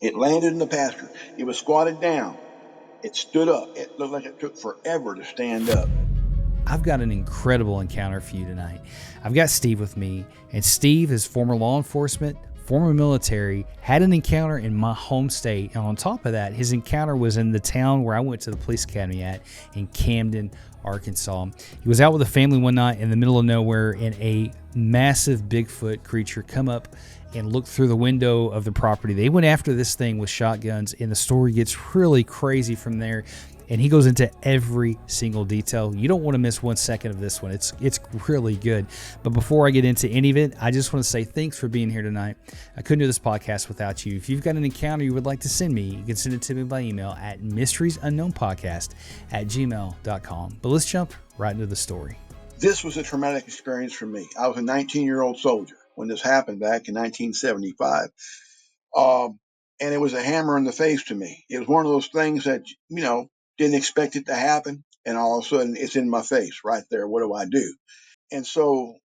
It landed in the pasture. It was squatted down. It stood up. It looked like it took forever to stand up. I've got an incredible encounter for you tonight. I've got Steve with me, and Steve is former law enforcement, former military, had an encounter in my home state, and on top of that, his encounter was in the town where I went to the police academy at in Camden, Arkansas. He was out with a family one night in the middle of nowhere, and a massive Bigfoot creature come up and looked through the window of the property. They went after this thing with shotguns, and the story gets really crazy from there. And he goes into every single detail. You don't want to miss 1 second of this one. It's really good. But before I get into any of it, I just want to say thanks for being here tonight. I couldn't do this podcast without you. If you've got an encounter you would like to send me, you can send it to me by email at mysteriesunknownpodcast@gmail.com. But let's jump right into the story. This was a traumatic experience for me. I was a 19-year-old soldier when this happened back in 1975. And it was a hammer in the face to me. It was one of those things that, didn't expect it to happen. And all of a sudden it's in my face right there. What do I do? And so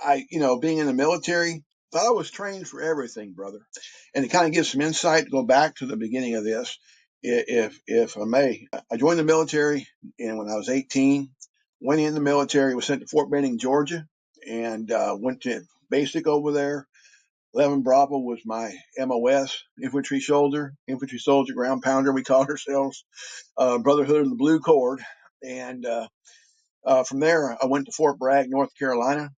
being in the military, thought I was trained for everything, brother. And to kind of give some insight, to go back to the beginning of this, if I may, I joined the military and when I was 18, went in the military, was sent to Fort Benning, Georgia, and went to basic over there. 11 Bravo was my MOS, infantry soldier, ground pounder, we called ourselves, Brotherhood of the Blue Cord. And from there, I went to Fort Bragg, North Carolina,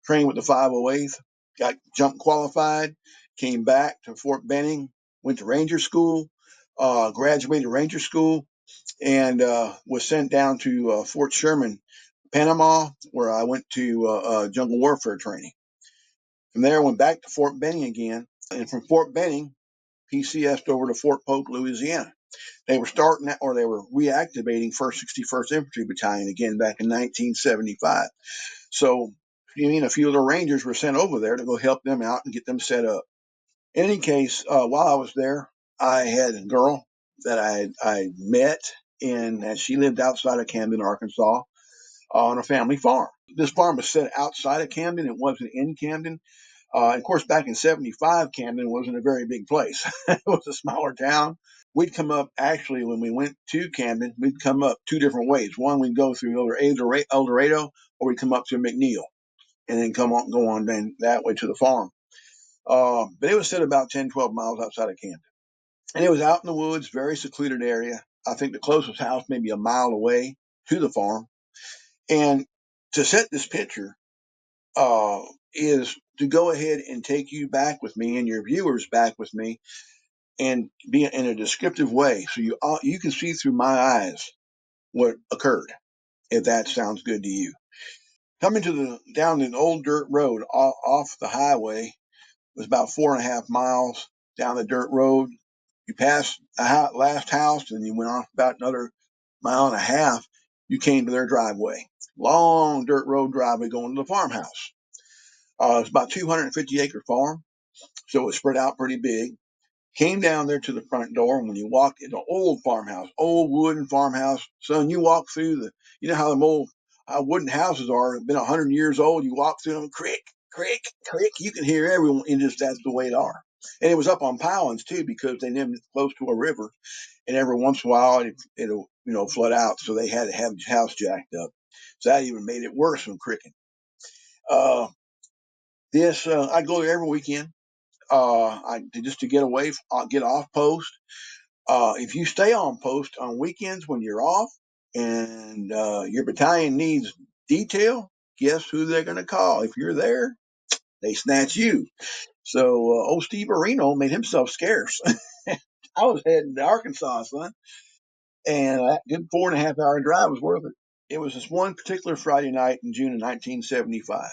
trained with the 508th, got jump qualified, came back to Fort Benning, went to Ranger School, graduated Ranger School, and was sent down to Fort Sherman, Panama, where I went to jungle warfare training. From there, I went back to Fort Benning again, and from Fort Benning, PCS'd over to Fort Polk, Louisiana. They were they were reactivating 1st 61st Infantry Battalion again back in 1975. So, a few of the Rangers were sent over there to go help them out and get them set up. In any case, while I was there, I had a girl that I met, and she lived outside of Camden, Arkansas, on a family farm. This farm was set outside of Camden. It wasn't in Camden. Of course, back in 75, Camden wasn't a very big place. It was a smaller town. We'd come up, actually, when we went to Camden, we'd come up two different ways. One, we'd go through El Dorado, or we'd come up to McNeil, and then go on then that way to the farm. But it was set about 10, 12 miles outside of Camden. And it was out in the woods, very secluded area. I think the closest house maybe a mile away to the farm. And to set this picture, is to go ahead and take you back with me and your viewers back with me and be in a descriptive way so you can see through my eyes what occurred, if that sounds good to you. Coming down an old dirt road off the highway was about 4.5 miles down the dirt road. You pass a last house and you went off about another mile and a half. You came to their driveway. Long dirt road driveway going to the farmhouse. It's about 250-acre farm, so it spread out pretty big. Came down there to the front door, and when you walk into an old farmhouse, old wooden farmhouse, son, you walk through how them old wooden houses are, been 100 years old. You walk through them, creak, creak, creak. You can hear everyone, and just that's the way they are. And it was up on pilings too, because they lived close to a river, and every once in a while it'll flood out, so they had to have the house jacked up. So that even made it worse from cricking. I go there every weekend. Just to get away, get off post. If you stay on post on weekends when you're off, and your battalion needs detail, guess who they're going to call? If you're there, they snatch you. So old Steve Areno made himself scarce. I was heading to Arkansas, son, and that good 4.5 hour drive was worth it. It was this one particular Friday night in June of 1975.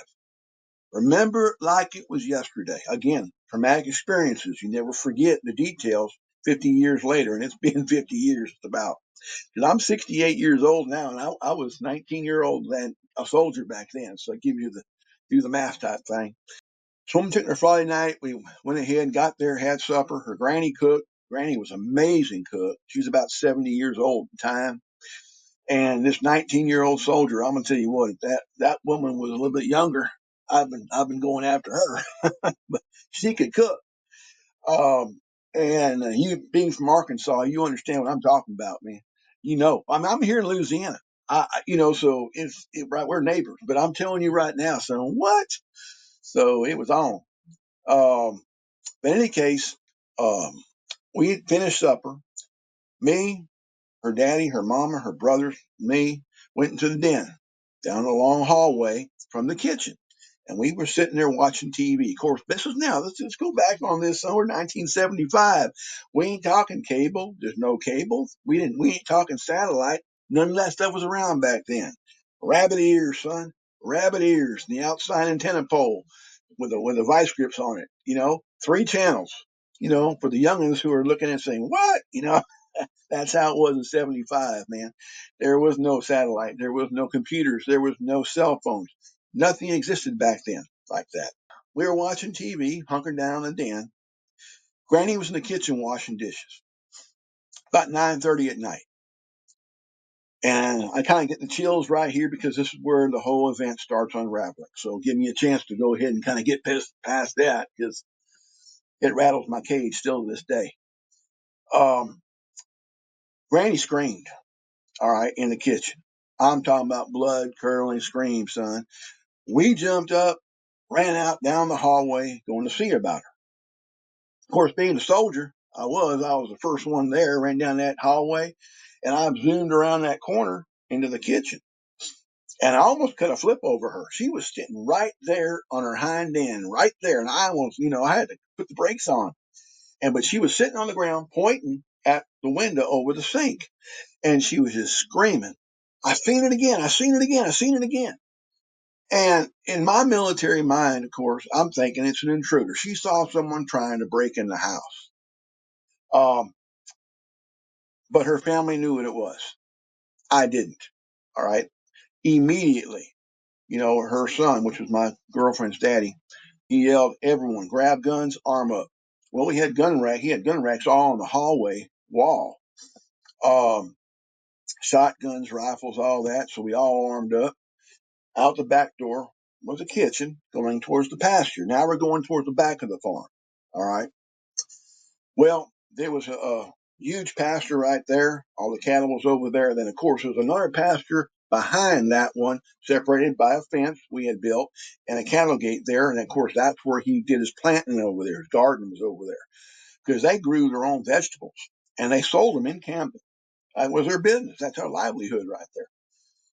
Remember like it was yesterday. Again, traumatic experiences. You never forget the details 50 years later, and it's been 50 years about. Because I'm 68 years old now, and I was 19-year-old then, a soldier back then. So I give you do the math type thing. So one particular Friday night, we went ahead, got there, had supper. Her granny cooked. Granny was an amazing cook. She was about 70 years old at the time. And this 19-year-old soldier, I'm gonna tell you what, that woman was a little bit younger. I've been going after her, but she could cook. And you being from Arkansas, you understand what I'm talking about, man. I'm here in Louisiana. So right, we're neighbors, but I'm telling you right now, son, what? So it was on. But in any case, um, we had finished supper. Me, her daddy, her mama, her brothers, me went into the den down the long hallway from the kitchen. And we were sitting there watching TV. Of course, this was now, let's go back on this summer 1975. We ain't talking cable. There's no cable. We ain't talking satellite. None of that stuff was around back then. Rabbit ears, son. Rabbit ears. The outside antenna pole with the vice grips on it. 3 channels. For the youngins who are looking and saying, what? That's how it was in 75, man. There was no satellite. There was no computers. There was no cell phones. Nothing existed back then like that. We were watching TV, hunkered down in the den. Granny was in the kitchen washing dishes. About 9:30 at night. And I kind of get the chills right here because this is where the whole event starts unraveling. So give me a chance to go ahead and kind of get past that because it rattles my cage still to this day. Um, Granny screamed, all right, in the kitchen. I'm talking about blood curdling screams, son. We jumped up, ran out down the hallway, going to see about her. Of course, being a soldier, I was the first one there, ran down that hallway, and I zoomed around that corner into the kitchen. And I almost cut a flip over her. She was sitting right there on her hind end, right there. And I almost, I had to put the brakes on. But she was sitting on the ground, pointing at the window over the sink. And she was just screaming, I seen it again. I seen it again. I seen it again. And in my military mind, of course, I'm thinking it's an intruder. She saw someone trying to break in the house. Um, but her family knew what it was. I didn't. All right. Immediately, her son, which was my girlfriend's daddy, he yelled, everyone, grab guns, arm up. Well, he had gun racks all on the hallway wall. Um, Shotguns, rifles, all that. So we all armed up. Out the back door was a kitchen going towards the pasture. Now we're going towards the back of the farm. All right. Well, there was a huge pasture right there. All the cattle was over there. Then, of course, there was another pasture behind that one, separated by a fence we had built and a cattle gate there. And, of course, that's where he did his planting over there. His garden was over there because they grew their own vegetables and they sold them in Camden. That was their business. That's their livelihood right there.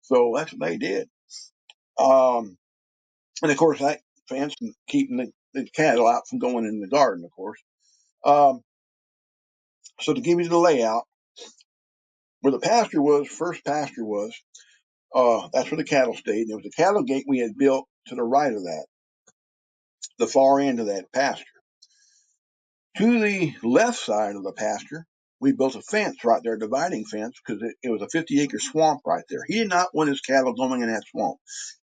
So that's what they did. Um, and, of course, that fence and keeping the cattle out from going in the garden, of course. Um, so to give you the layout, where the pasture was, first pasture was, that's where the cattle stayed. There was a cattle gate we had built to the right of that, the far end of that pasture. To the left side of the pasture, we built a fence right there, a dividing fence, because it was a 50-acre swamp right there. He did not want his cattle going in that swamp.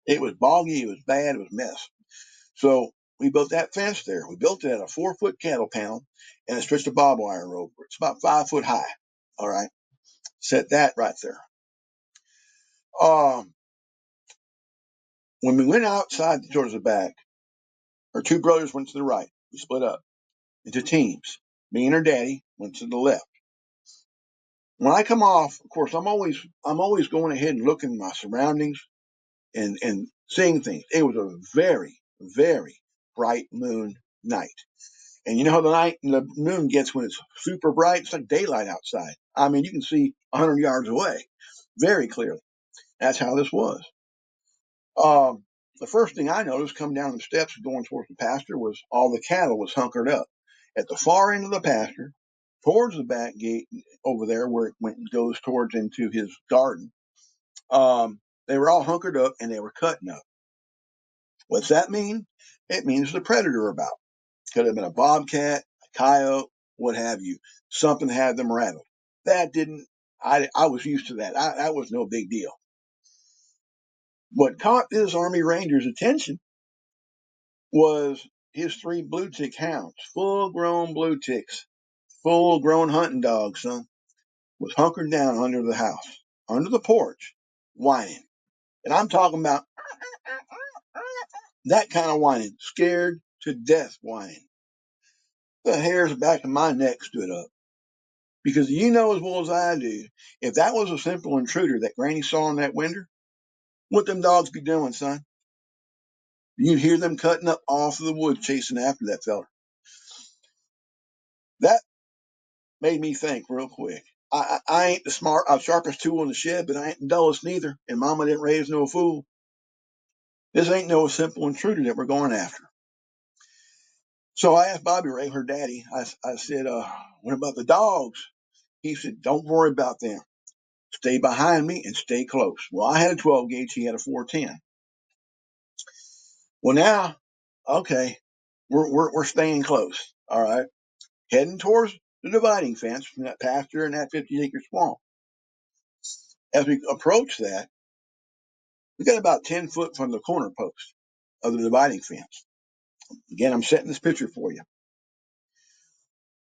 It was boggy, it was bad, it was a mess. So we built that fence there. We built it at a 4-foot cattle panel and a stretched of barbed wire over it. It's about 5 foot high. All right. Set that right there. Um, when we went outside towards the back, our two brothers went to the right. We split up into teams. Me and her daddy went to the left. When I come off, of course, I'm always going ahead and looking at my surroundings and seeing things. It was a very, very bright moon night. And you know how the moon gets when it's super bright? It's like daylight outside. I mean, you can see 100 yards away very clearly. That's how this was. Um, the first thing I noticed coming down the steps going towards the pasture was all the cattle was hunkered up. At the far end of the pasture, towards the back gate over there where it goes towards into his garden, they were all hunkered up and they were cutting up. What's that mean? It means the predator about. Could have been a bobcat, a coyote, what have you. Something had them rattled. That didn't. I was used to that. That was no big deal. What caught this Army Ranger's attention was his 3 blue tick hounds, full grown blue ticks, full grown hunting dogs, son, was hunkered down under the house, under the porch, whining. And I'm talking about that kind of whining, scared to death whining. The hairs back of my neck stood up. Because you know as well as I do, if that was a simple intruder that Granny saw in that window, what them dogs be doing, son? You'd hear them cutting up off of the woods chasing after that fella. That made me think real quick. I ain't the sharpest tool in the shed, but I ain't the dullest neither. And Mama didn't raise no fool. This ain't no simple intruder that we're going after. So I asked Bobby Ray, her daddy, I said, what about the dogs? He said, don't worry about them. Stay behind me and stay close. Well, I had a 12 gauge. He had a 410. Well, now, okay, we're staying close. All right. Heading towards the dividing fence from that pasture and that 50-acre swamp. As we approach that, we got about 10 foot from the corner post of the dividing fence. Again, I'm setting this picture for you.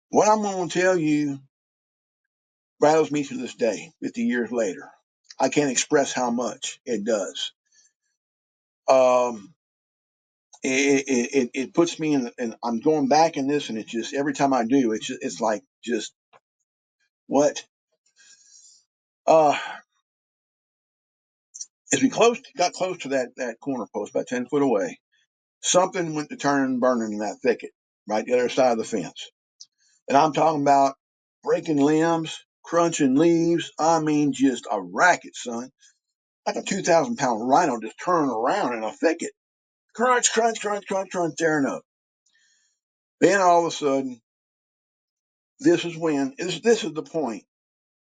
What I'm going to tell you rattles me to this day, 50 years later. I can't express how much it does. Um, it puts me in, and I'm going back in this, and it's just every time I do, it's like just what. Uh, as we got close to that corner post, about 10 foot away, something went to turn and burning in that thicket, right the other side of the fence. And I'm talking about breaking limbs, crunching leaves. I mean, just a racket, son. Like a 2,000-pound rhino just turning around in a thicket. Crunch, crunch, crunch, crunch, crunch, tearing up. Then all of a sudden, this is the point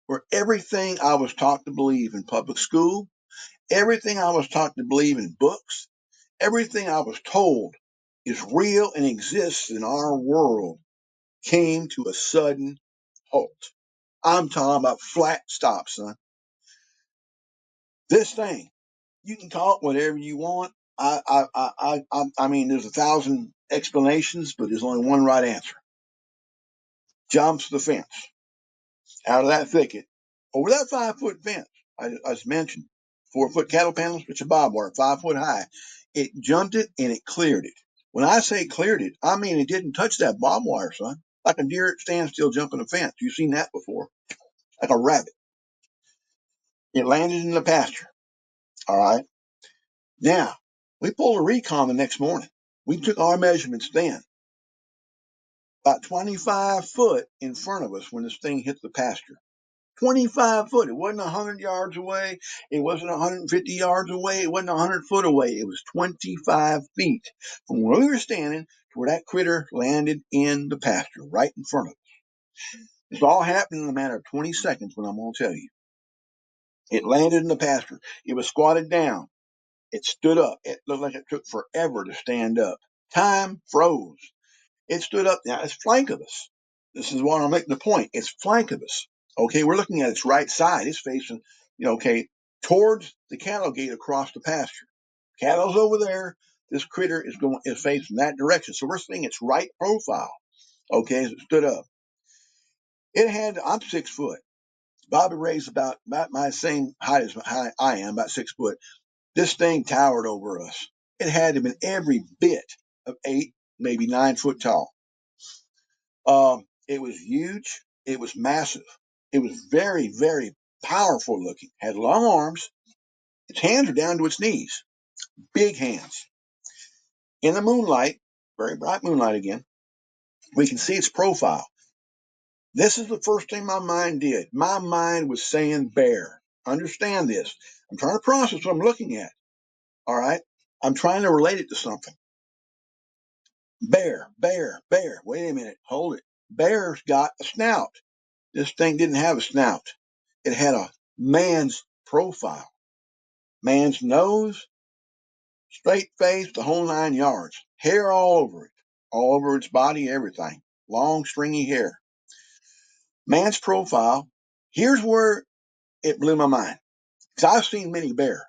where everything I was taught to believe in public school, everything I was taught to believe in books, everything I was told is real and exists in our world came to a sudden halt. I'm talking about flat stop, son. This thing, you can call it whatever you want. I mean, there's 1,000 explanations, but there's only one right answer. Jumps the fence out of that thicket over that 5-foot fence. I just mentioned 4-foot cattle panels, which are barbed wire, 5 foot high. It jumped it and it cleared it. When I say cleared it, I mean it didn't touch that barbed wire, son. Like a deer at standstill jumping a fence. You've seen that before. Like a rabbit. It landed in the pasture. All right. Now, we pulled a recon the next morning. We took our measurements then. About 25 foot in front of us when this thing hit the pasture. 25 foot. It wasn't 100 yards away. It wasn't 150 yards away. It wasn't 100 foot away. It was 25 feet from where we were standing to where that critter landed in the pasture, right in front of us. This all happened in a matter of 20 seconds, what I'm going to tell you. It landed in the pasture. It was squatted down. It stood up. It looked like it took forever to stand up. Time froze. It stood up. Now it's flank of us. This is what I'm making the point. It's flank of us. Okay, we're looking at its right side. It's facing, okay, towards the cattle gate across the pasture. Cattle's over there. This critter is facing that direction. So we're seeing its right profile. Okay, as it stood up. I'm 6 foot. Bobby Ray's about my same height as I am, about 6 foot. This thing towered over us. It had to have been every bit of 8, maybe 9 foot tall. It was huge. It was massive. It was very, very powerful looking. Had long arms. Its hands were down to its knees. Big hands. In the moonlight, very bright moonlight again, we can see its profile. This is the first thing my mind did. My mind was saying bear. Understand this. I'm trying to process what I'm looking at. All right. I'm trying to relate it to something. Bear, bear, bear. Wait a minute. Hold it. Bear's got a snout. This thing didn't have a snout. It had a man's profile. Man's nose, straight face, the whole 9 yards. Hair all over it. All over its body, everything. Long, stringy hair. Man's profile. Here's where it blew my mind. Because I've seen many bear.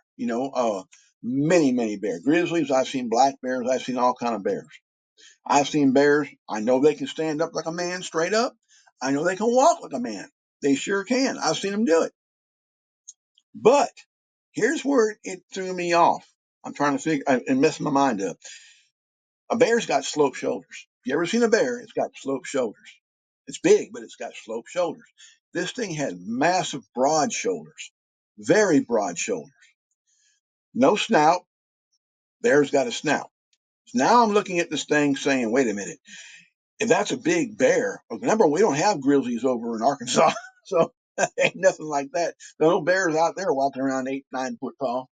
Many, many bears. Grizzlies, I've seen black bears. I've seen all kind of bears. I've seen bears. I know they can stand up like a man straight up. I know they can walk like a man. They sure can. I've seen them do it. But here's where it threw me off. I'm trying to figure and mess my mind up. A bear's got sloped shoulders. you ever seen a bear, it's got sloped shoulders. It's big, but it's got sloped shoulders. This thing had massive broad shoulders, very broad shoulders. No snout. Bear's got a snout. Now I'm looking at this thing saying, wait a minute. If that's a big bear, remember, we don't have grizzlies over in Arkansas. So ain't nothing like that. There are no bears out there walking around 8, 9 foot tall.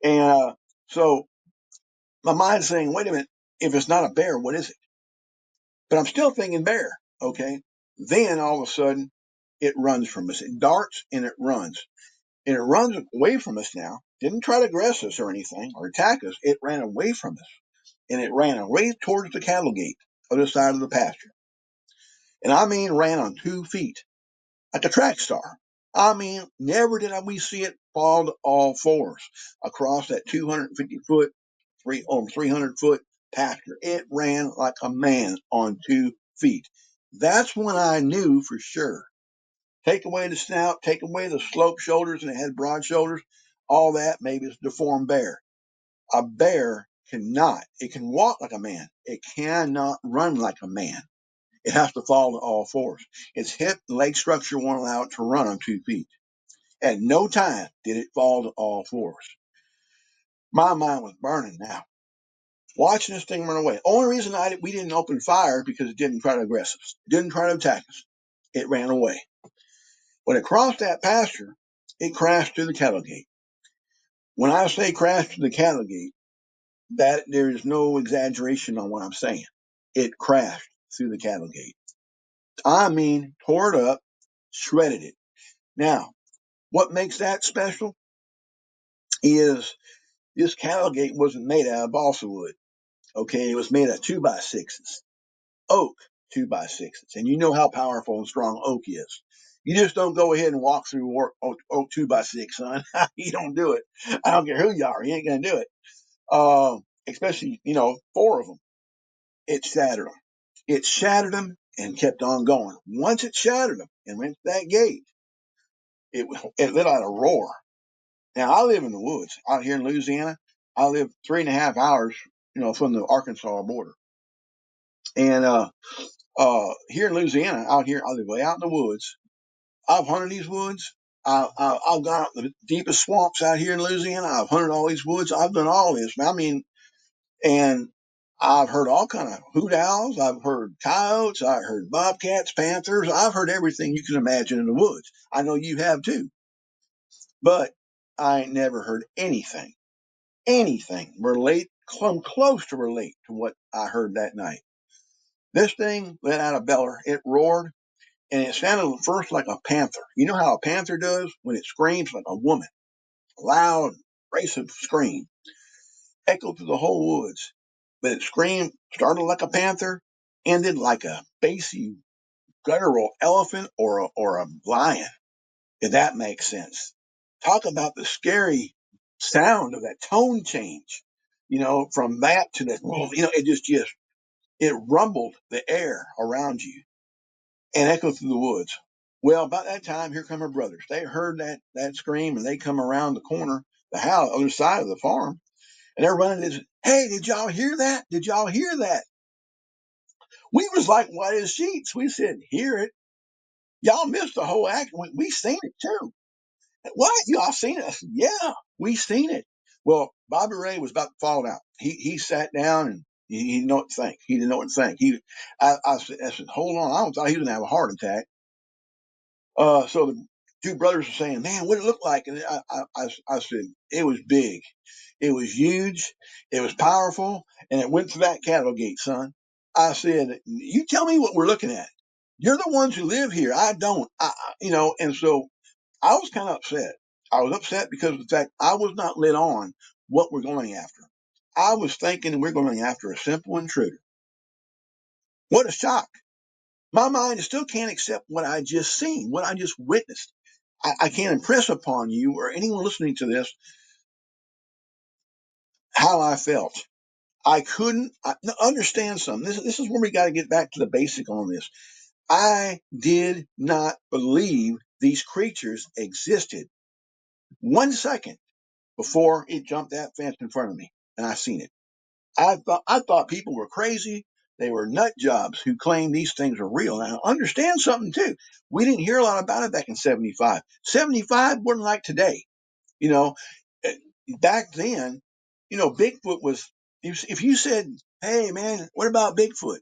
And so my mind's saying, wait a minute, if it's not a bear, what is it? But I'm still thinking bear. Okay. Then all of a sudden, it runs from us. It darts and it runs. And it runs away from us now. Didn't try to aggress us or anything or attack us. It ran away from us. And it ran away towards the cattle gate, other side of the pasture. And I mean, ran on 2 feet, like a track star. I mean, never did we see it fall to all fours across that 250-foot, 300-foot pasture. It ran like a man on 2 feet. That's when I knew for sure. Take away the snout, take away the sloped shoulders, and it had broad shoulders. All that, maybe it's a deformed bear. A bear cannot. It can walk like a man. It cannot run like a man. It has to fall to all fours. Its hip and leg structure won't allow it to run on 2 feet. At no time did it fall to all fours. My mind was burning now. Watching this thing run away. Only reason we didn't open fire because it didn't try to aggress us. It didn't try to attack us. It ran away. When it crossed that pasture, it crashed through the cattle gate. When I say crashed through the cattle gate, that there is no exaggeration on what I'm saying. It crashed through the cattle gate. I mean, tore it up, shredded it. Now, what makes that special is this cattle gate wasn't made out of balsa wood. Okay, it was made out of 2x6s, oak 2x6s, and you know how powerful and strong oak is. You just don't go ahead and walk through oak 2x6, son. You don't do it. I don't care who you are. You ain't gonna do it. Especially, 4 of them. It shattered them. It shattered them and kept on going. Once it shattered them and went to that gate, it let out a roar. Now, I live in the woods out here in Louisiana. I live 3.5 hours, from the Arkansas border. And here in Louisiana, out here, I live way out in the woods. I've hunted these woods. I've gone out the deepest swamps out here in Louisiana. I've hunted all these woods. I've done all this. I mean, and I've heard all kind of hoot owls. I've heard coyotes. I've heard bobcats, panthers. I've heard everything you can imagine in the woods. I know you have too. But I ain't never heard anything come close to relate to what I heard that night. This thing let out a beller. It roared, and it sounded first like a panther. You know how a panther does when it screams like a woman, loud, abrasive scream, echoed through the whole woods. But it screamed, started like a panther, ended like a bassy, guttural elephant or a lion. If that makes sense. Talk about the scary sound of that tone change. From that to that. It rumbled the air around you and echoed through the woods. Well, about that time, here come her brothers. They heard that scream, and they come around the corner, the house, other side of the farm, and they're running this. Hey, did y'all hear that? Did y'all hear that? We was like white as sheets. We said, hear it. Y'all missed the whole act. We seen it too. What? Y'all seen it? I said, yeah, we seen it. Well, Bobby Ray was about to fall out. He sat down and he didn't know what to think. He didn't know what to think. I said, hold on. I thought he was gonna have a heart attack. So the two brothers were saying, man, what did it look like? And I said, it was big. It was huge. It was powerful. And it went through that cattle gate, son. I said, you tell me what we're looking at. You're the ones who live here. I don't. And so I was kind of upset. I was upset because of the fact I was not lit on what we're going after. I was thinking we're going after a simple intruder. What a shock. My mind still can't accept what I just seen, what I just witnessed. I can't impress upon you or anyone listening to this how I felt. I couldn't understand something. This is where we got to get back to the basic on this. I did not believe these creatures existed 1 second before it jumped that fence in front of me and I seen it. I thought people were crazy. They were nut jobs who claimed these things are real. Now, understand something too. We didn't hear a lot about it back in 75. 75 wasn't like today. You know, back then, Bigfoot was, if you said, hey, man, what about Bigfoot?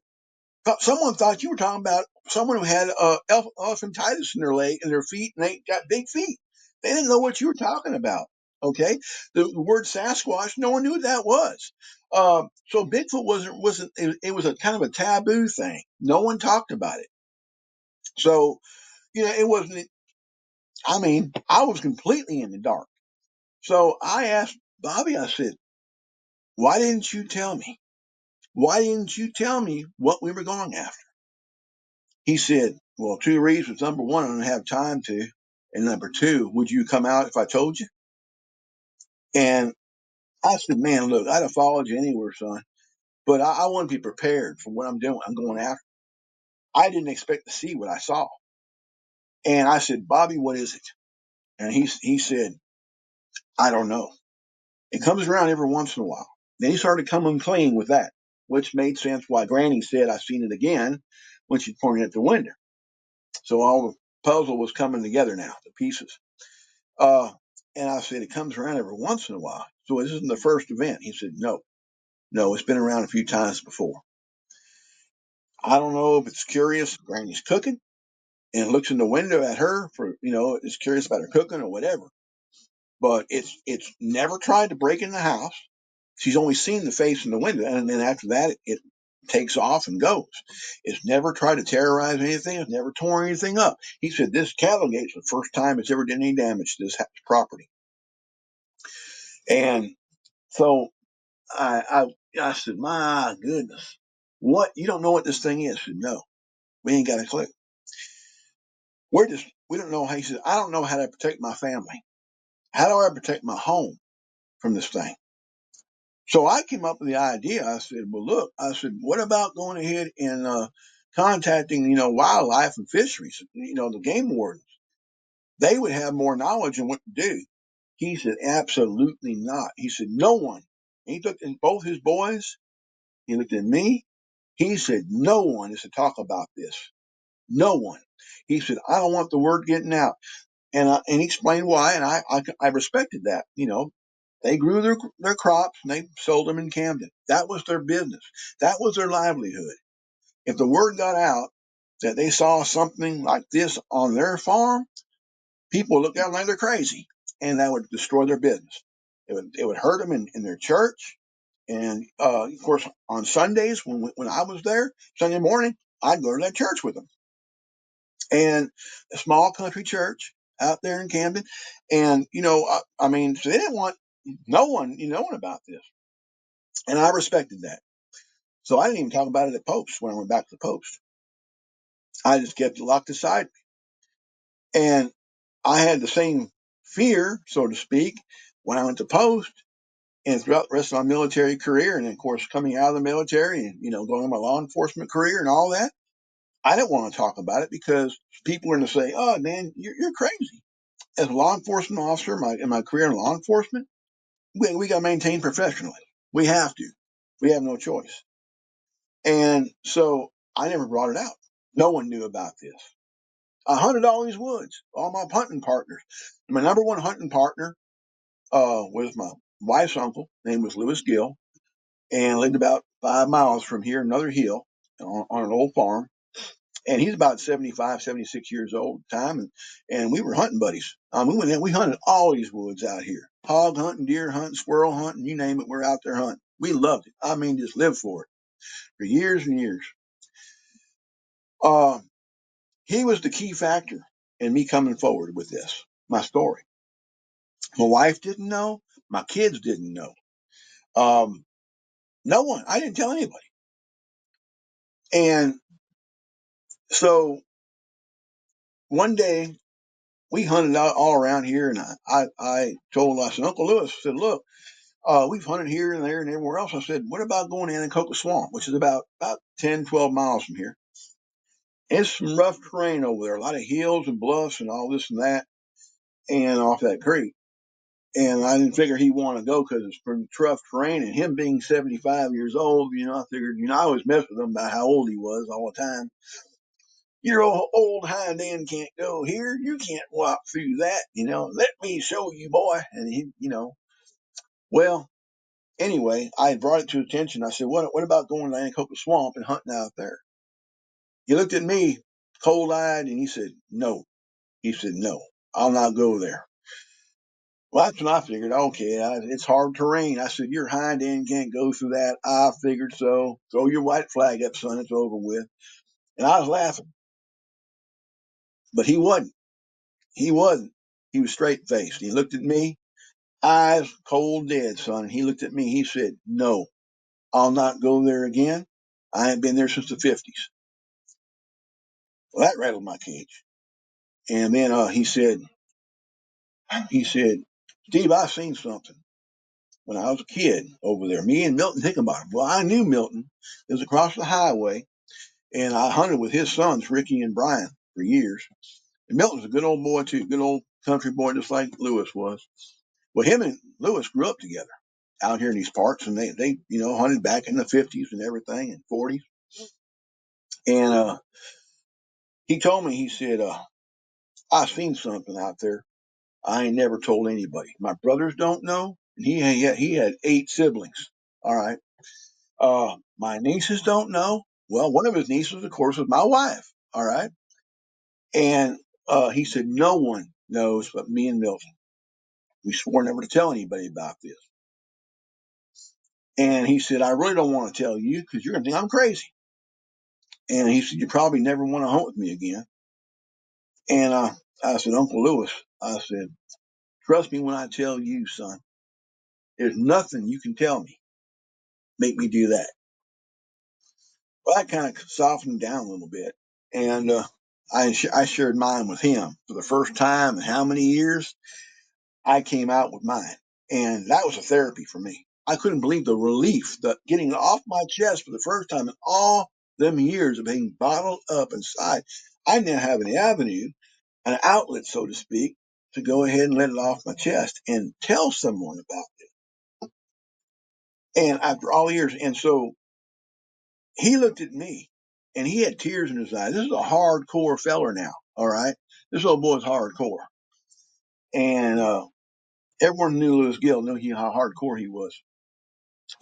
Someone thought you were talking about someone who had elephantitis in their leg and their feet, and they got big feet. They didn't know what you were talking about. Okay, the word Sasquatch, no one knew what that was. So Bigfoot wasn't. It was a kind of a taboo thing. No one talked about it. So it wasn't. I mean, I was completely in the dark. So I asked Bobby. I said, "Why didn't you tell me? Why didn't you tell me what we were going after?" He said, well, two reasons. Number one, I don't have time to. And number two, would you come out if I told you? And I said, man, look, I'd have followed you anywhere, son. But I want to be prepared for what I'm doing. I'm going after. I didn't expect to see what I saw. And I said, Bobby, what is it? And he said, I don't know. It comes around every once in a while. Then he started coming clean with that, which made sense why Granny said, I've seen it again when she pointed at the window. So all the puzzle was coming together now, the pieces. Uh, and I said, it comes around every once in a while. So this isn't the first event. He said, no, it's been around a few times before. I don't know if it's curious. Granny's cooking and looks in the window at her for, is curious about her cooking or whatever. But it's never tried to break in the house. She's only seen the face in the window. And then after that, it takes off and goes. It's never tried to terrorize anything. It's never torn anything up. He said this cattle gate's the first time it's ever done any damage to this property. And so I said, my goodness, what? You don't know what this thing is? I said, no, we ain't got a clue. We don't know how. He said, I don't know how to protect my family. How do I protect my home from this thing? So I came up with the idea. I said, well, look, I said, what about going ahead and contacting, wildlife and fisheries, the game wardens? They would have more knowledge on what to do. He said, absolutely not. He said, no one. And he looked at both his boys. He looked at me. He said, no one is to talk about this. No one. He said, I don't want the word getting out. And he explained why, and I respected that. They grew their crops and they sold them in Camden. That was their business. That was their livelihood. If the word got out that they saw something like this on their farm, people would look at them like they're crazy, and that would destroy their business. It would hurt them in their church. And of course, on Sundays when I was there, Sunday morning, I'd go to that church with them. And a small country church out there in Camden. And, I mean, so they didn't want no one knowing about this. And I respected that. So I didn't even talk about it at Post when I went back to the Post. I just kept it locked aside. And I had the same fear, so to speak, when I went to Post and throughout the rest of my military career. And of course, coming out of the military and, going on my law enforcement career and all that. I didn't want to talk about it because people are going to say, oh, man, you're crazy. As a law enforcement officer, in my career in law enforcement, we got to maintain professionalism. We have to. We have no choice. And so I never brought it out. No one knew about this. I hunted all these woods, all my hunting partners. My number one hunting partner was my wife's uncle. His name was Lewis Gill, and lived about 5 miles from here, another hill on an old farm. And he's about 75, 76 years old at the time. And we were hunting buddies. We went in, we hunted all these woods out here. Hog hunting, deer hunting, squirrel hunting, you name it, we're out there hunting. We loved it. I mean, just lived for it for years and years. Uh, he was the key factor in me coming forward with this, my story. My wife didn't know. My kids didn't know. No one. I didn't tell anybody. And so one day we hunted out all around here, and I told, I said, Uncle Lewis, I said, look, we've hunted here and there and everywhere else. I said, what about going to Anacoca Swamp, which is about 10, 12 miles from here? It's some rough terrain over there, a lot of hills and bluffs and all this and that, and off that creek. And I didn't figure he'd want to go because it's pretty tough terrain. And him being 75 years old, I figured, I always mess with him about how old he was all the time. Your old hind end can't go here. You can't walk through that. Let me show you, boy. And well, anyway, I had brought it to his attention. I said, what about going to Anacopa Swamp and hunting out there? He looked at me cold eyed and he said, no. He said, no, I'll not go there. Well, that's when I figured, okay, it's hard terrain. I said, your hind end can't go through that. I figured so. Throw your white flag up, son. It's over with. And I was laughing. But he wasn't. He wasn't. He was straight faced. He looked at me, eyes cold dead, son. And he looked at me. He said, no, I'll not go there again. I ain't been there since the 50s. Well, that rattled my cage. And then he said, Steve, I seen something when I was a kid over there. Me and Milton Hickenbottom. Well, I knew Milton. It was across the highway, and I hunted with his sons, Ricky and Brian, for years. And Milton's a good old boy, too. Good old country boy, just like Lewis was. Well, him and Lewis grew up together out here in these parts, and they hunted back in the 50s and everything, and 40s. And he told me, he said, I seen something out there I ain't never told anybody. My brothers don't know. And he had 8 siblings. All right. My nieces don't know. Well, one of his nieces, of course, was my wife. All right. And he said, no one knows but me and Milton. We swore never to tell anybody about this. And he said, I really don't want to tell you because you're going to think I'm crazy. And he said, you probably never want to hunt with me again. And I said, Uncle Lewis, I said, trust me when I tell you, son, there's nothing you can tell me. Make me do that. Well, that kind of softened him down a little bit. And I shared mine with him for the first time in how many years. I came out with mine. And that was a therapy for me. I couldn't believe the relief, the getting it off my chest for the first time in all them years of being bottled up inside. I didn't have an avenue, an outlet, so to speak, to go ahead and let it off my chest and tell someone about it. And after all the years, and so he looked at me and he had tears in his eyes. This is a hardcore feller now, all right? This old boy's hardcore. And everyone knew Lewis Gill, knew how hardcore he was.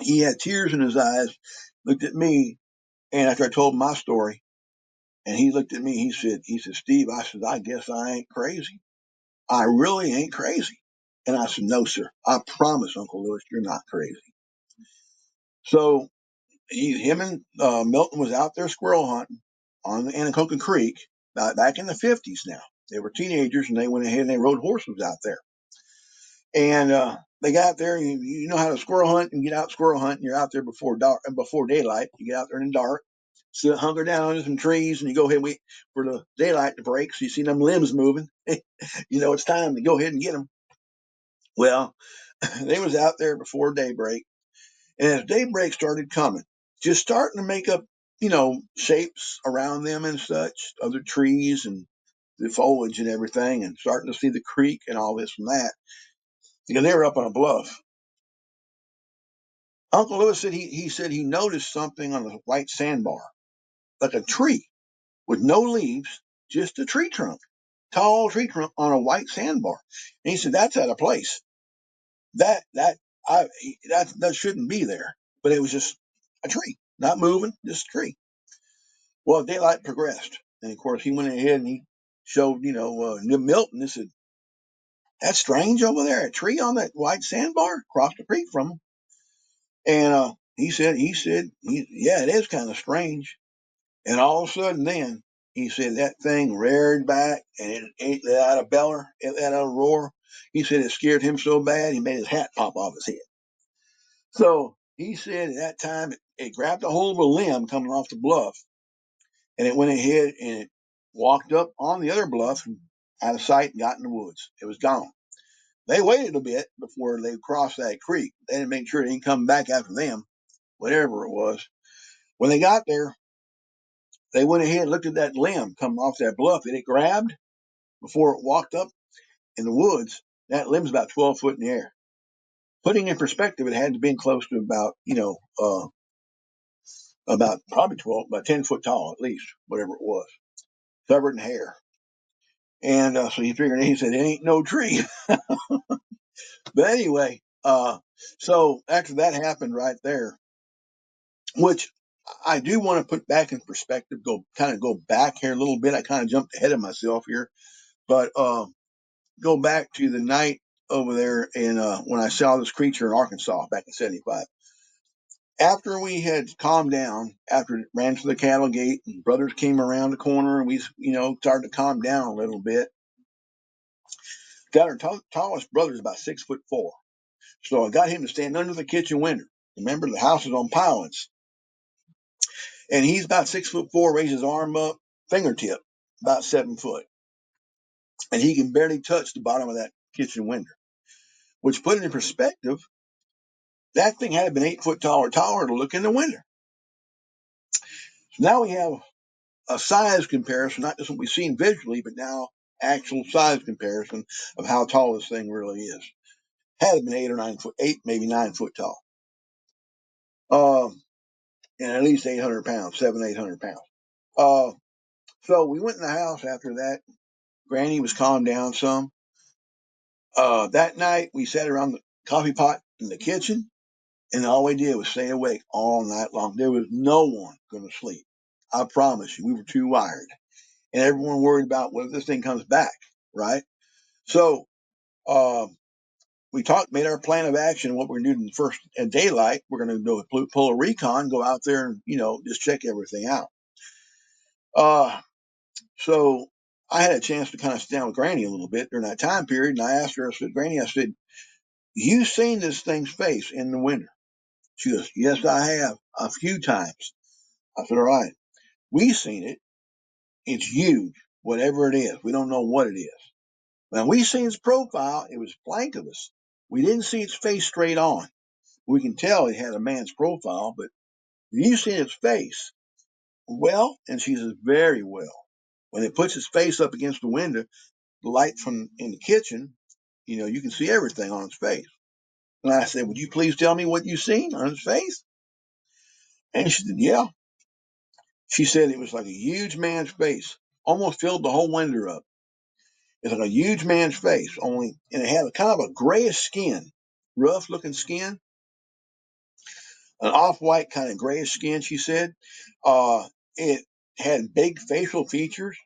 He had tears in his eyes, looked at me, and after I told him my story, and he looked at me, he said, Steve, I said, I guess I ain't crazy. I really ain't crazy. And I said, no, sir. I promise, Uncle Lewis, you're not crazy. So him and Milton was out there squirrel hunting on the Anacoca Creek back in the 50s now. They were teenagers and they went ahead and they rode horses out there. And they got there. You know how to squirrel hunt and get out squirrel hunting. You're out there before dark, before daylight. You get out there in the dark, sit, hunker down under some trees, and you go ahead and wait for the daylight to break. So you see them limbs moving. It's time to go ahead and get them. Well, they was out there before daybreak. And as daybreak started coming, just starting to make up, shapes around them and such, other trees and the foliage and everything, and starting to see the creek and all this and that. Because they were up on a bluff. Uncle Lewis said he said he noticed something on a white sandbar, like a tree with no leaves, just a tree trunk, tall tree trunk on a white sandbar. And he said that's out of place. That shouldn't be there. But it was just a tree, not moving, just a tree. Well, daylight progressed, and of course he went ahead and he showed, Milton. He said, "That's strange over there, a tree on that white sandbar across the creek from him." And yeah, it is kind of strange. And all of a sudden, then he said that thing reared back and it let out a beller, it let out a roar. He said it scared him so bad he made his hat pop off his head. So he said at that time it grabbed a hold of a limb coming off the bluff, and it went ahead and it walked up on the other bluff and out of sight and got in the woods. It was gone. They waited a bit before they crossed that creek. They didn't make sure it didn't come back after them, whatever it was. When they got there, they went ahead and looked at that limb coming off that bluff that it grabbed before it walked up in the woods. That limb's about 12 foot in the air. Putting in perspective, it had to be close to about, about probably 12, about 10 foot tall at least, whatever it was, covered in hair. And so he figured, he said, it ain't no tree. But anyway, so after that happened right there, which I do want to put back in perspective, go back here a little bit. I kind of jumped ahead of myself here, but go back to the night over there in when I saw this creature in Arkansas back in '75. After we had calmed down, after it ran to the cattle gate, and brothers came around the corner, and we, started to calm down a little bit. Got our tallest brother's about 6'4", so I got him to stand under the kitchen window. Remember, the house is on pilings, and he's about 6'4", raises his arm up, fingertip, about 7 foot, and he can barely touch the bottom of that kitchen window. Which put it in perspective, that thing had been 8 foot tall or taller to look in the window. So now we have a size comparison, not just what we've seen visually, but now actual size comparison of how tall this thing really is. Had it been 8 or 9 foot, 8, maybe 9 foot tall. And at least 800 pounds, 800 pounds. So we went in the house after that. Granny was calmed down some. That night we sat around the coffee pot in the kitchen, and all we did was stay awake all night long. There was no one going to sleep. I promise you, we were too wired. And everyone worried about whether this thing comes back, right? So we made our plan of action. What we're going to do in the first daylight, we're going to pull a recon, go out there and, just check everything out. So I had a chance to kind of sit down with Granny a little bit during that time period. And I asked her, I said, Granny, you seen this thing's face in the winter? She goes, yes, I have, a few times. I said, all right, we've seen it. It's huge, whatever it is. We don't know what it is. When we seen its profile, it was flank of us. We didn't see its face straight on. We can tell it had a man's profile, but you seen its face. Well, and she says, very well. When it puts its face up against the window, the light from in the kitchen, you can see everything on its face. And I said, would you please tell me what you seen on its face? And she said, yeah. She said it was like a huge man's face, almost filled the whole window up. It's like a huge man's face, and it had a kind of a grayish skin, rough looking skin, an off-white kind of grayish skin, she said. It had big facial features.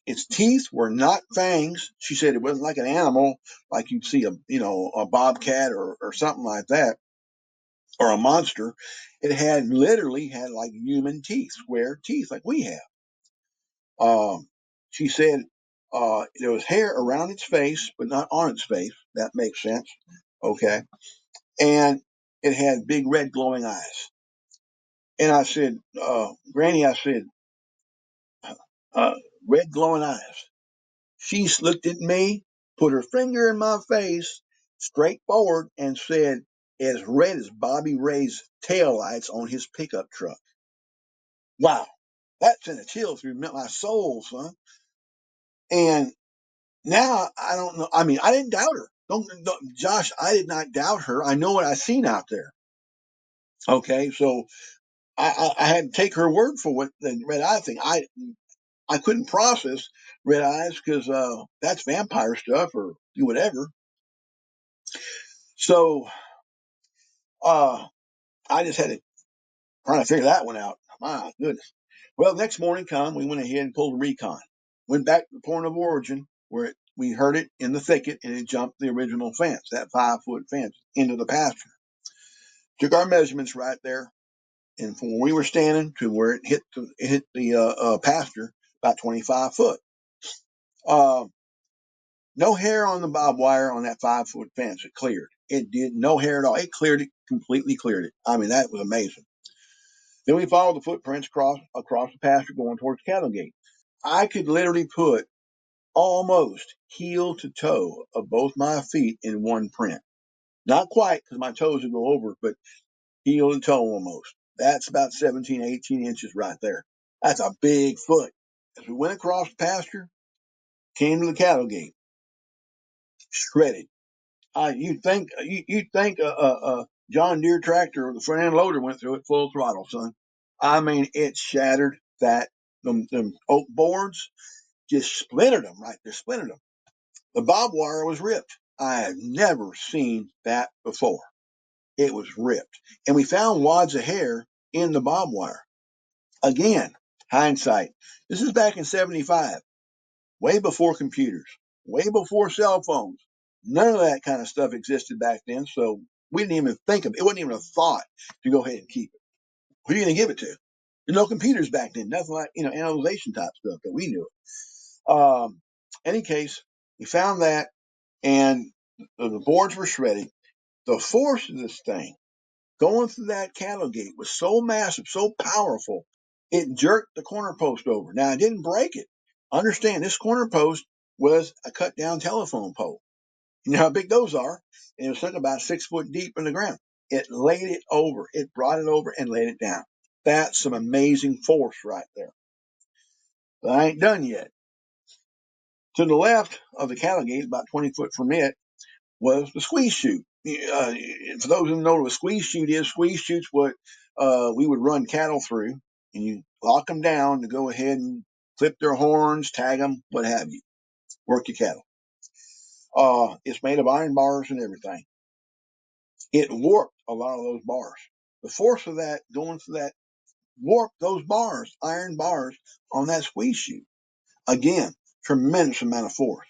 Its teeth were not fangs. She said it wasn't like an animal, like you'd see a bobcat or something like that, or a monster. It literally had like human teeth, square teeth like we have. She said there was hair around its face, but not on its face. That makes sense. Okay. And it had big red glowing eyes. And I said, Granny, I said, uh, red glowing eyes. She looked at me, put her finger in my face, straight forward, and said, as red as Bobby Ray's taillights on his pickup truck. Wow. That sent a chill through my soul, son. And now I don't know. I mean, I didn't doubt her. Don't, Josh, I did not doubt her. I know what I seen out there. Okay, so I had to take her word for what the red eye thing. I couldn't process red eyes because that's vampire stuff or whatever. So I just had to try to figure that one out. My goodness. Well, next morning we went ahead and pulled a recon. Went back to the point of origin where we heard it in the thicket and it jumped the original fence, that 5-foot fence, into the pasture. Took our measurements right there, and from where we were standing to where it hit the pasture, about 25 foot. No hair on the barbed wire on that 5-foot fence. It cleared. It did no hair at all. It cleared it, completely cleared it. I mean, that was amazing. Then we followed the footprints across the pasture going towards cattle gate. I could literally put almost heel to toe of both my feet in one print. Not quite, because my toes would go over, but heel to toe almost. That's about 17, 18 inches right there. That's a big foot. As we went across the pasture, came to the cattle gate, shredded. You'd think a John Deere tractor with a front end loader went through it full throttle, son. I mean, it shattered them oak boards, just splintered them right there, splintered them. The barbed wire was ripped. I had never seen that before. It was ripped, and we found wads of hair in the barbed wire. Again, hindsight. This is back in '75, way before computers, way before cell phones. None of that kind of stuff existed back then, so we didn't even think of it. It wasn't even a thought to go ahead and keep it. Who are you going to give it to? There's no computers back then, nothing like analyzation type stuff that we knew. Any case, we found that, and the boards were shredded. The force of this thing going through that cattle gate was so massive, so powerful, it jerked the corner post over. Now, it didn't break it. Understand, this corner post was a cut down telephone pole. You know how big those are? And it was something about 6 foot deep in the ground. It laid it over. It brought it over and laid it down. That's some amazing force right there. But I ain't done yet. To the left of the cattle gate, about 20 foot from it, was the squeeze chute. For those who know what a squeeze chute's what we would run cattle through, and you lock them down to go ahead and clip their horns, tag them, what have you, work your cattle. It's made of iron bars and everything. It warped a lot of those bars. The force of that going through that warped those bars, iron bars, on that squeeze chute. Again, tremendous amount of force.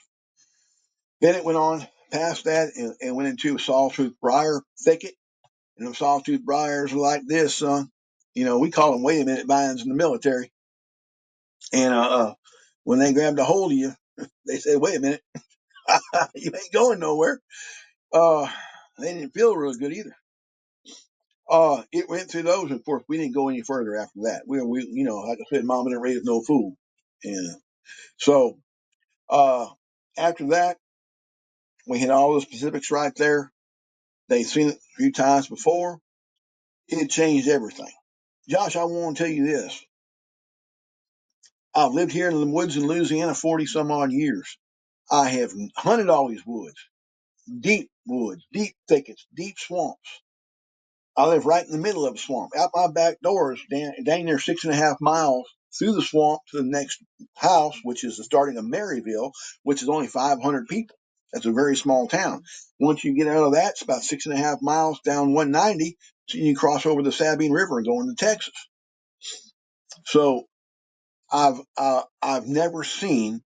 Then it went on past that and went into a sawtooth briar thicket. And them sawtooth briars are like this, son. We call them wait a minute vines in the military. And when they grabbed a hold of you, they said, wait a minute, you ain't going nowhere. They didn't feel real good either. It went through those, and of course, we didn't go any further after that. We like I said, mom didn't raise no fool. And so after that, we had all the specifics right there. They'd seen it a few times before. It changed everything. Josh, I want to tell you this. I've lived here in the woods in Louisiana 40 some odd years. I have hunted all these woods, deep thickets, deep swamps. I live right in the middle of a swamp. Out my back door is dang near 6.5 miles through the swamp to the next house, which is the starting of Maryville, which is only 500 people. That's a very small town. Once you get out of that, it's about 6.5 miles down 190, so you cross over the Sabine River and go into Texas. So I've never seen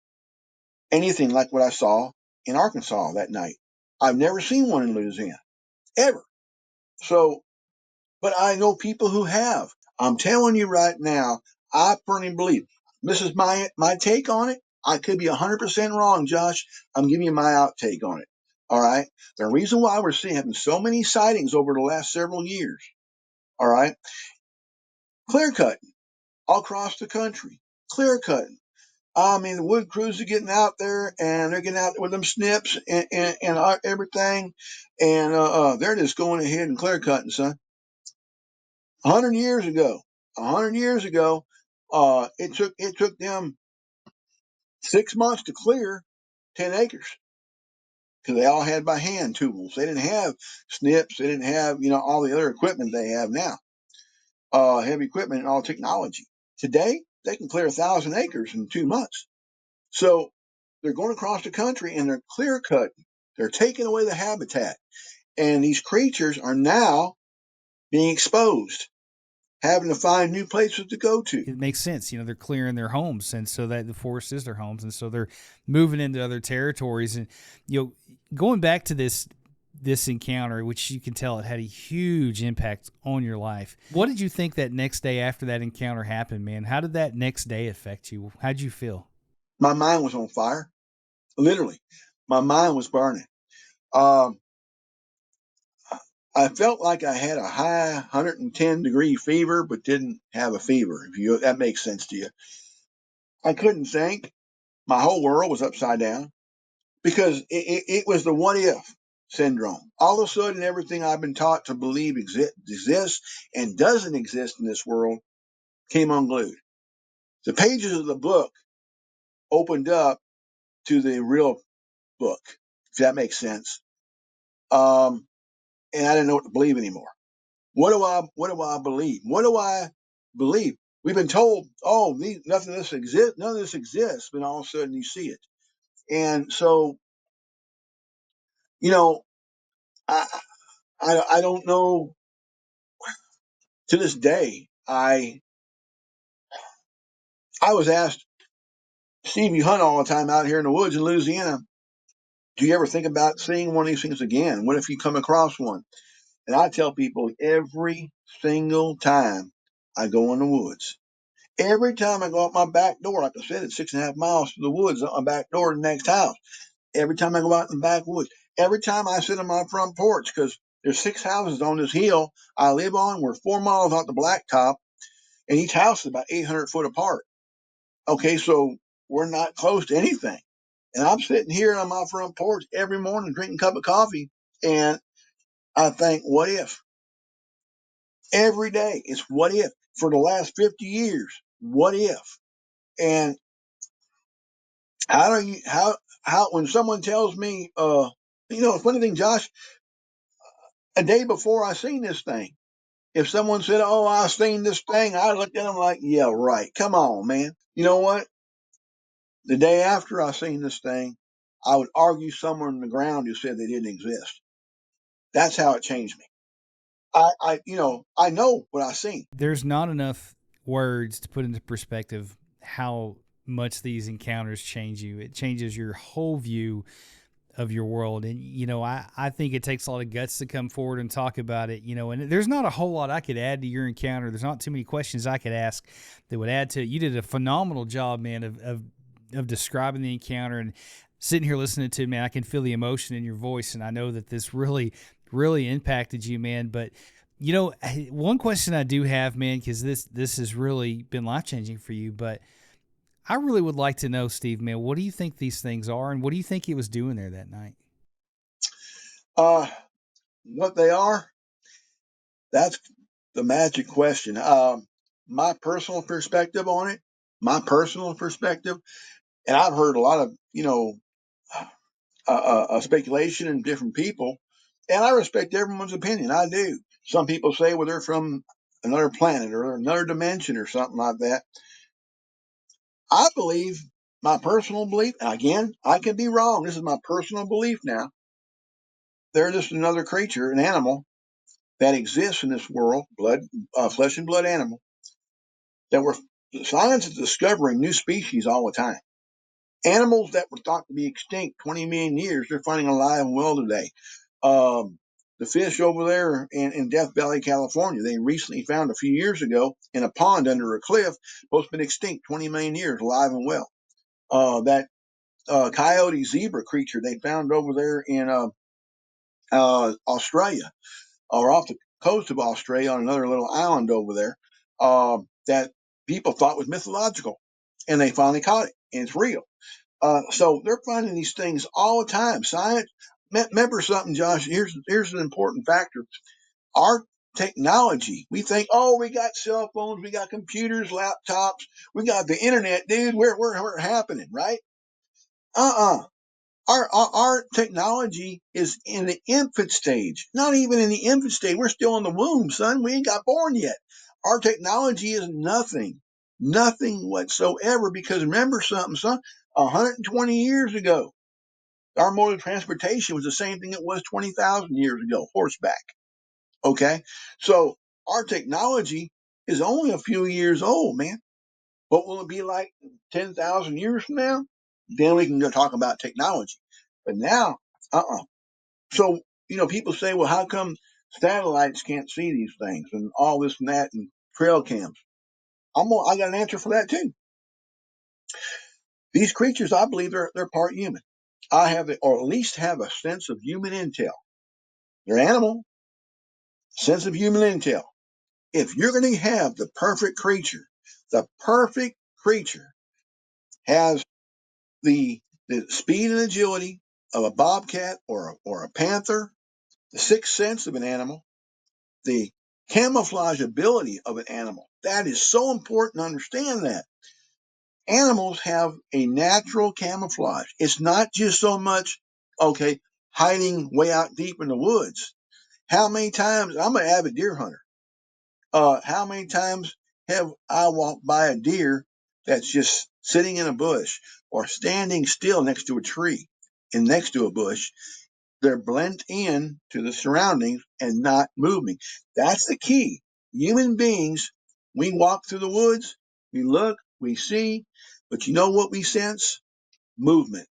anything like what I saw in Arkansas that night. I've never seen one in Louisiana, ever. So, but I know people who have. I'm telling you right now, I firmly believe. This is my take on it. I could be 100% wrong, Josh. I'm giving you my outtake on it. All right. The reason why we're having so many sightings over the last several years, all right, clear cutting all across the country, clear cutting. I mean, the wood crews are getting out there, and they're getting out there with them snips and everything, and they're just going ahead and clear cutting, son. 100 years ago, it took them 6 months to clear 10 acres because they all had by hand tools. They didn't have snips. They didn't have all the other equipment they have now. Heavy equipment and all technology. Today, they can clear 1,000 acres in 2 months. So they're going across the country and they're clear cutting. They're taking away the habitat. And these creatures are now being exposed, having to find new places to go to. It makes sense. They're clearing their homes, and so that the forest is their homes, and so they're moving into other territories. And going back to this encounter, which you can tell it had a huge impact on your life. What did you think that next day after that encounter happened, man? How did that next day affect you? How'd you feel? My mind was on fire. Literally, my mind was burning. Um, I felt like I had a high 110-degree fever, but didn't have a fever. If that makes sense to you. I couldn't think. My whole world was upside down because it was the what if syndrome. All of a sudden, everything I've been taught to believe exists and doesn't exist in this world came unglued. The pages of the book opened up to the real book, if that makes sense. And I didn't know what to believe anymore. What do I believe? What do I believe? We've been told, oh, nothing of this exists, none of this exists, but all of a sudden you see it. And so, you know, I I don't know. To this day, I was asked, Steve, you hunt all the time out here in the woods in Louisiana. Do you ever think about seeing one of these things again? What if you come across one? And I tell people every single time I go in the woods, every time I go out my back door, like I said, it's 6.5 miles to the woods, out my back door to the next house. Every time I go out in the backwoods, every time I sit on my front porch, because there's 6 houses on this hill I live on. We're 4 miles out the blacktop, and each house is about 800 foot apart. Okay, so we're not close to anything. And I'm sitting here on my front porch every morning drinking a cup of coffee, and I think, what if? Every day, it's what if. For the last 50 years, what if? And how do you how when someone tells me, funny thing, Josh, a day before I seen this thing, if someone said, "Oh, I seen this thing," I looked at them like, "Yeah, right. Come on, man." You know what? The day after I seen this thing, I would argue somewhere in the ground who said they didn't exist. That's how it changed me. I know what I seen. There's not enough words to put into perspective how much these encounters change you. It changes your whole view of your world. And, I think it takes a lot of guts to come forward and talk about it, and there's not a whole lot I could add to your encounter. There's not too many questions I could ask that would add to it. You did a phenomenal job, man, of describing the encounter, and sitting here listening to it, man, I can feel the emotion in your voice. And I know that this really, really impacted you, man. But, one question I do have, man, because this has really been life changing for you, but I really would like to know, Steve, man, what do you think these things are, and what do you think he was doing there that night? Uh, what they are, that's the magic question. My personal perspective on it, my personal perspective, and I've heard a lot of, speculation in different people, and I respect everyone's opinion. I do. Some people say, well, they're from another planet or another dimension or something like that. I believe, my personal belief, and again, I could be wrong. This is my personal belief now. They're just another creature, an animal that exists in this world, flesh and blood animal, that were science is discovering new species all the time. Animals that were thought to be extinct 20 million years, they're finding alive and well today. The fish over there in Death Valley, California, they recently found a few years ago in a pond under a cliff, both been extinct 20 million years, alive and well. That coyote zebra creature they found over there in Australia, or off the coast of Australia on another little island over there, that people thought was mythological, and they finally caught it, and it's real. So they're finding these things all the time. Science. Remember something, Josh. Here's an important factor. Our technology. We think, oh, we got cell phones, we got computers, laptops, we got the internet, dude. We're happening, right? Uh-uh. Our technology is in the infant stage. Not even in the infant stage. We're still in the womb, son. We ain't got born yet. Our technology is nothing. Nothing whatsoever. Because remember something, son. 120 years ago, our mode of transportation was the same thing it was 20,000 years ago, horseback. Okay? So our technology is only a few years old, man. What will it be like 10,000 years from now? Then we can go talk about technology. But now, uh-uh. So, people say, well, how come satellites can't see these things and all this and that and trail cams? I got an answer for that too. These creatures, I believe they're part human. I have, or at least have a sense of human intel. They're animal, sense of human intel. If you're going to have the perfect creature has the speed and agility of a bobcat or a panther, the sixth sense of an animal, the camouflage ability of an animal. That is so important to understand that. Animals have a natural camouflage. It's not just so much, okay, hiding way out deep in the woods. How many times, I'm an avid deer hunter. How many times have I walked by a deer that's just sitting in a bush or standing still next to a tree and next to a bush? They're blend in to the surroundings and not moving. That's the key. Human beings, we walk through the woods, we look, we see, but you know what we sense? Movement.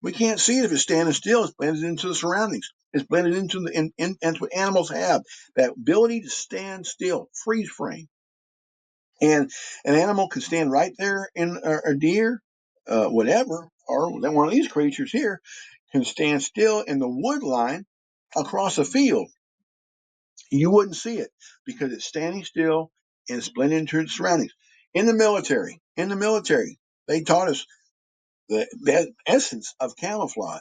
We can't see it if it's standing still. It's blended into the surroundings. It's blended into into what animals have, that ability to stand still, freeze frame. And an animal can stand right there in a deer, whatever, or one of these creatures here can stand still in the wood line across a field. You wouldn't see it because it's standing still and it's blended into its surroundings. In the military, they taught us the essence of camouflage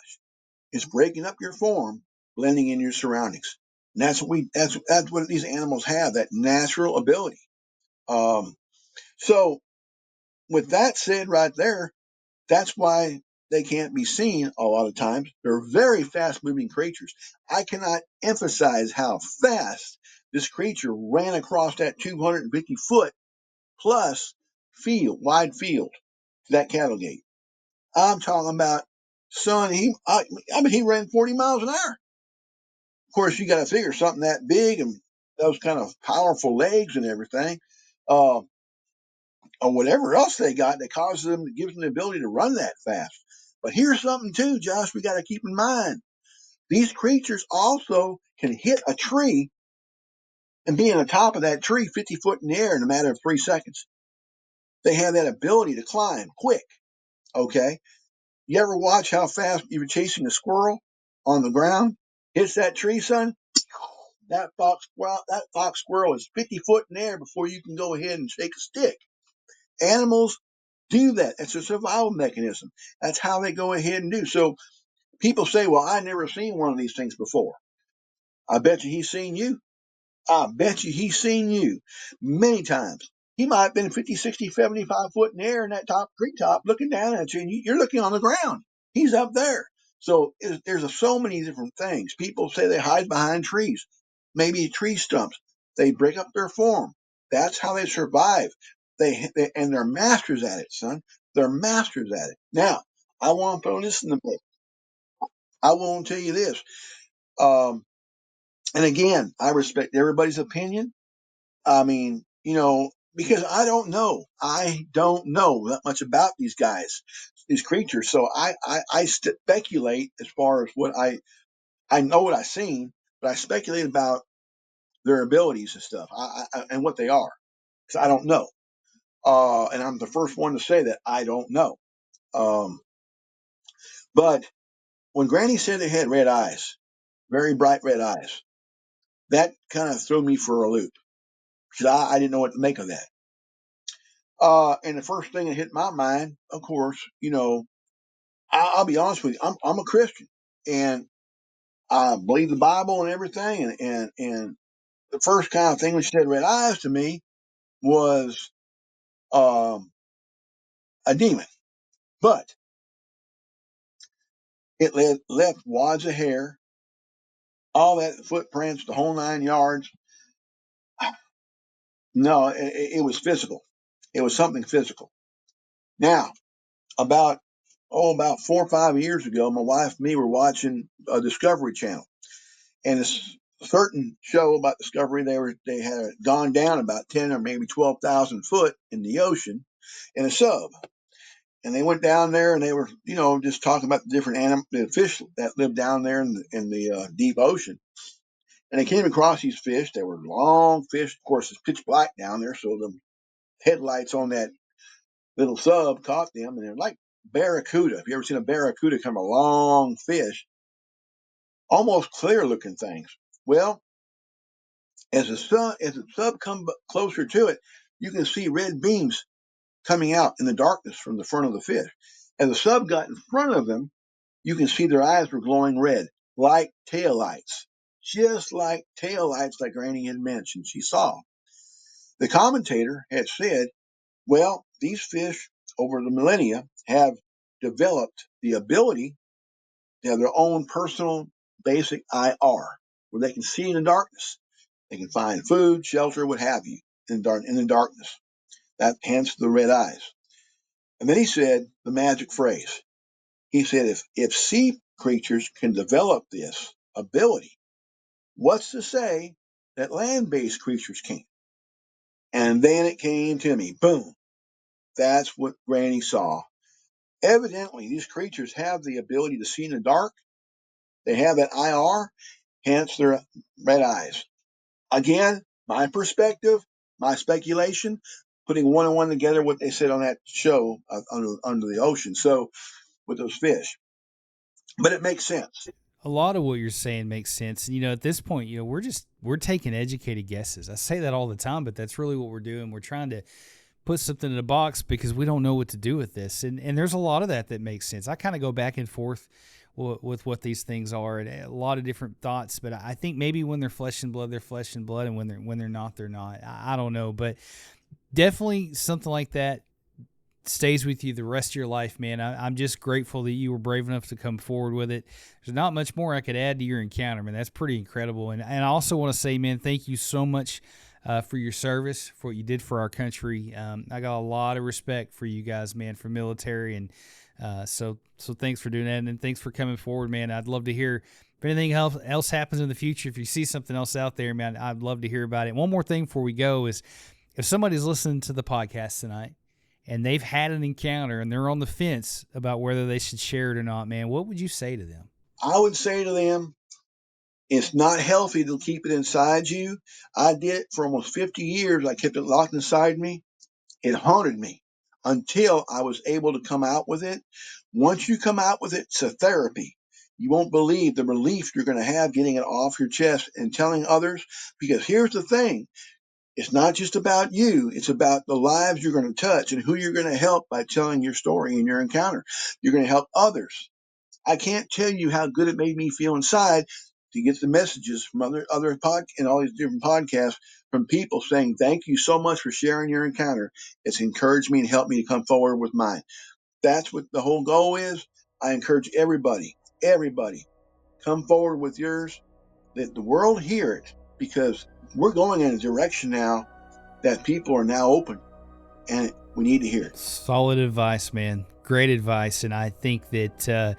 is breaking up your form, blending in your surroundings. And that's what these animals have, that natural ability. Um, so with that said right there, that's why they can't be seen a lot of times. They're very fast moving creatures. I cannot emphasize how fast this creature ran across that 250-foot plus wide field to that cattle gate. I'm talking about, son, I mean, he ran 40 miles an hour. Of course, you got to figure something that big and those kind of powerful legs and everything. Uh, or whatever else they got that causes them, gives them the ability to run that fast. But here's something too, Josh, we got to keep in mind. These creatures also can hit a tree and be on the top of that tree 50 foot in the air in a matter of 3 seconds. They have that ability to climb quick. Okay. You ever watch how fast you're chasing a squirrel on the ground? Hits that tree, son. That fox squirrel is 50 foot in the air before you can go ahead and shake a stick. Animals do that. It's a survival mechanism. That's how they go ahead and do. So people say, well, I never seen one of these things before. I bet you he's seen you. I bet you he's seen you many times. He might have been 50, 60, 75 foot in the air in that top treetop looking down at you, and you're looking on the ground. He's up there. So there's so many different things. People say they hide behind trees, maybe tree stumps. They break up their form. That's how they survive. And they're masters at it, son. They're masters at it. Now, I want to throw this in the book. I want to tell you this. Um, and again, I respect everybody's opinion. I mean, because I don't know. I don't know that much about these guys, these creatures. So I speculate as far as I know what I've seen, but I speculate about their abilities and stuff and what they are because I don't know. And I'm the first one to say that I don't know. Um, but when Granny said they had red eyes, very bright red eyes, that kind of threw me for a loop because I didn't know what to make of that. And the first thing that hit my mind, of course, I'll be honest with you, I'm a Christian and I believe the Bible and everything. And the first kind of thing when she said red eyes to me was um, a demon. But it left wads of hair, all that footprints, the whole 9 yards. No, it was physical. It was something physical. Now, about 4 or 5 years ago, my wife and me were watching a Discovery Channel, and this certain show about Discovery, they had gone down about 10 or maybe 12,000 foot in the ocean in a sub, and they went down there and they were just talking about the different the fish that live down there in the deep ocean, and they came across these fish. They were long fish. Of course, it's pitch black down there, so the headlights on that little sub caught them, and they're like barracuda. Have you ever seen a barracuda? Come a long fish, almost clear looking things. Well, as the sub come closer to it, you can see red beams coming out in the darkness from the front of the fish. As the sub got in front of them, you can see their eyes were glowing red, like taillights, just like taillights like Granny had mentioned she saw. The commentator had said, well, these fish over the millennia have developed the ability They have their own personal basic IR where they can see in the darkness. They can find food, shelter, what have you, in the darkness. That hence the red eyes. And then he said the magic phrase. He said, if sea creatures can develop this ability, what's to say that land-based creatures can't? And then it came to me. Boom. That's what Granny saw. Evidently, these creatures have the ability to see in the dark. They have that IR, hence their red eyes. Again, my perspective, my speculation, putting one and one together, what they said on that show under the ocean. So with those fish, but it makes sense. A lot of what you're saying makes sense. You know, at this point, you know, we're taking educated guesses. I say that all the time, but that's really what we're doing. We're trying to put something in a box because we don't know what to do with this. And there's a lot of that makes sense. I kind of go back and forth with what these things are, and a lot of different thoughts. But I think maybe when they're flesh and blood, they're flesh and blood, and when they're not, they're not. I don't know, but definitely something like that stays with you the rest of your life, man. I'm just grateful that you were brave enough to come forward with it. There's not much more I could add to your encounter, man. That's pretty incredible. And I also want to say, man, thank you so much for your service, for what you did for our country. I got a lot of respect for you guys, man, for military. And so thanks for doing that. And thanks for coming forward, man. I'd love to hear if anything else happens in the future. If you see something else out there, man, I'd love to hear about it. One more thing before we go is if somebody's listening to the podcast tonight and they've had an encounter and they're on the fence about whether they should share it or not, man, what would you say to them? I would say to them, it's not healthy to keep it inside you. I did it for almost 50 years. I kept it locked inside me. It haunted me until I was able to come out with it. Once you come out with it, it's a therapy. You won't believe the relief you're going to have getting it off your chest and telling others. Because here's the thing. It's not just about you. It's about the lives you're going to touch and who you're going to help by telling your story and your encounter. You're going to help others. I can't tell you how good it made me feel inside to get the messages from other and all these different podcasts from people saying, thank you so much for sharing your encounter. It's encouraged me and helped me to come forward with mine. That's what the whole goal is. I encourage everybody, come forward with yours. Let the world hear it, because we're going in a direction now that people are now open, and we need to hear it. Solid advice, man. Great advice. And I think that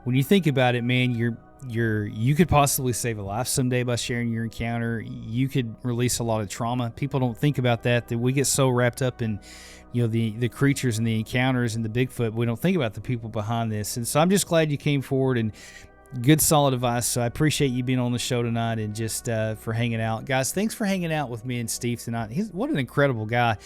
when you think about it, man, you could possibly save a life someday by sharing your encounter. You could release a lot of trauma. People don't think about that we get so wrapped up in, you know, the creatures and the encounters and the Bigfoot. We don't think about the people behind this. And so I'm just glad you came forward, and good solid advice. So I appreciate you being on the show tonight and just for hanging out. Guys, thanks for hanging out with me and Steve tonight. What an incredible guy,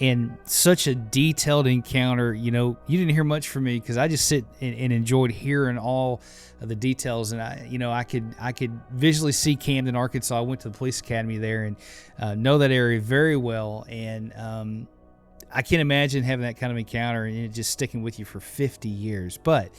and such a detailed encounter. You know, you didn't hear much from me because I just sit and enjoyed hearing all of the details. And I could visually see Camden, Arkansas. I went to the police academy there and know that area very well. And I can't imagine having that kind of encounter and it just sticking with you for 50 years. But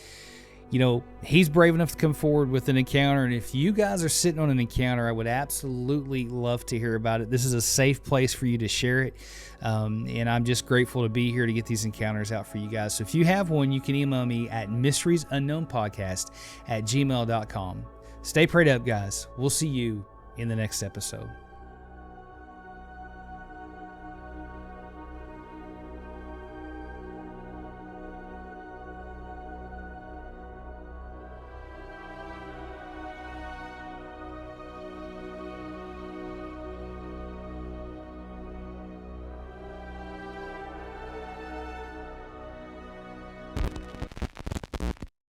you know, he's brave enough to come forward with an encounter. And if you guys are sitting on an encounter, I would absolutely love to hear about it. This is a safe place for you to share it. And I'm just grateful to be here to get these encounters out for you guys. So if you have one, you can email me at mysteriesunknownpodcast@gmail.com. Stay prayed up, guys. We'll see you in the next episode.